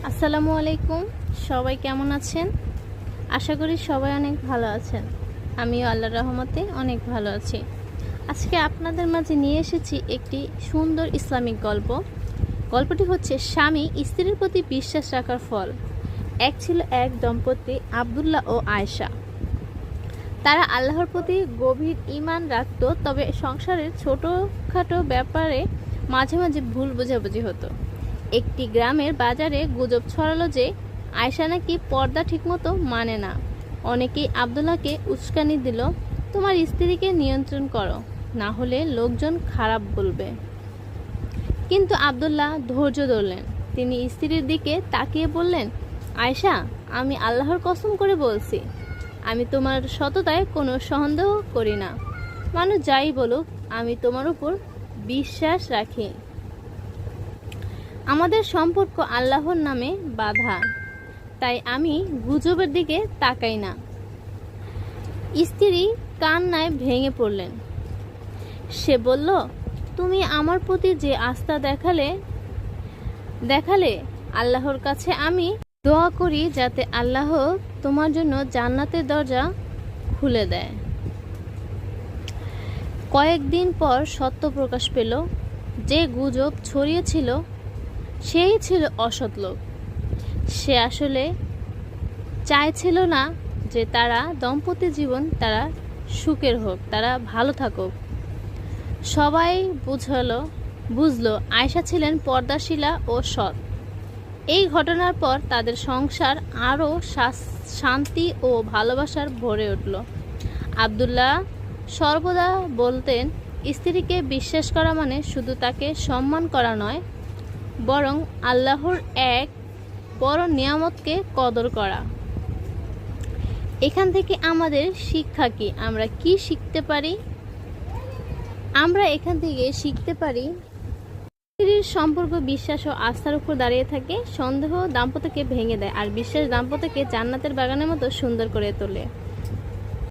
আসসালামু আলাইকুম। সবাই কেমন আছেন? আশা করি সবাই অনেক ভালো আছেন। আমিও আল্লাহর রহমতে অনেক ভালো আছি। আজকে আপনাদের মাঝে নিয়ে এসেছি একটি সুন্দর ইসলামিক গল্প। গল্পটি হচ্ছে স্বামী স্ত্রীর প্রতি বিশ্বাস রাখার ফল। ছিল এক দম্পতি, আব্দুল্লাহ ও আয়েশা। তারা আল্লাহর প্রতি গভীর ঈমান রাখত, তবে সংসারের ছোটোখাটো ব্যাপারে মাঝে মাঝে ভুল বোঝাবুঝি হতো। একটি গ্রামের বাজারে গুজব ছড়ালো যে আয়েশা নাকি পর্দা ঠিকমতো মানে না। অনেকেই আব্দুল্লাহকে উস্কানি দিল, তোমার স্ত্রীকে নিয়ন্ত্রণ করো, না হলে লোকজন খারাপ বলবে। কিন্তু আব্দুল্লাহ ধৈর্য ধরলেন। তিনি স্ত্রীর দিকে তাকিয়ে বললেন, আয়েশা, আমি আল্লাহর কসম করে বলছি, আমি তোমার সততায় কোনো সন্দেহ করি না। মানুষ যাই বলুক, আমি তোমার উপর বিশ্বাস রাখি। আমাদের সম্পর্ক আল্লাহর নামে বাঁধা, তাই আমি গুজবের দিকে তাকাই না। স্ত্রী কান্নায় ভেঙে পড়লেন। সে বলল, তুমি আমার প্রতি যে আস্থা দেখালে আল্লাহর কাছে আমি দোয়া করি যাতে আল্লাহ তোমার জন্য জান্নাতের দরজা খুলে দেয়। কয়েকদিন পর সত্য প্রকাশ পেল। যে গুজব ছড়িয়েছিল সেই ছিল অসৎ লোক। সে আসলে চাইছিল না যে তারা দম্পতি জীবন তারা সুখের হোক, তারা ভালো থাকুক। সবাই বুঝলো আয়েশা ছিলেন পর্দাশীলা ও সৎ। এই ঘটনার পর তাদের সংসার আরও শান্তি ও ভালোবাসার ভরে উঠল। আব্দুল্লাহ সর্বদা বলতেন, স্ত্রীকে বিশ্বাস করা মানে শুধু তাকে সম্মান করা নয়, বরং আল্লাহর এক বড় নিয়ামতকে কদর করা। এখান থেকে আমাদের শিক্ষা কি? আমরা কি শিখতে পারি? আমরা এখান থেকে শিখতে পারি, স্ত্রীর সম্পর্ক বিশ্বাস ও আস্থার উপর দাঁড়িয়ে থাকে। সন্দেহ দাম্পত্যকে ভেঙে দেয়, আর বিশ্বাস দাম্পত্যকে জান্নাতের বাগানের মতো সুন্দর করে তোলে।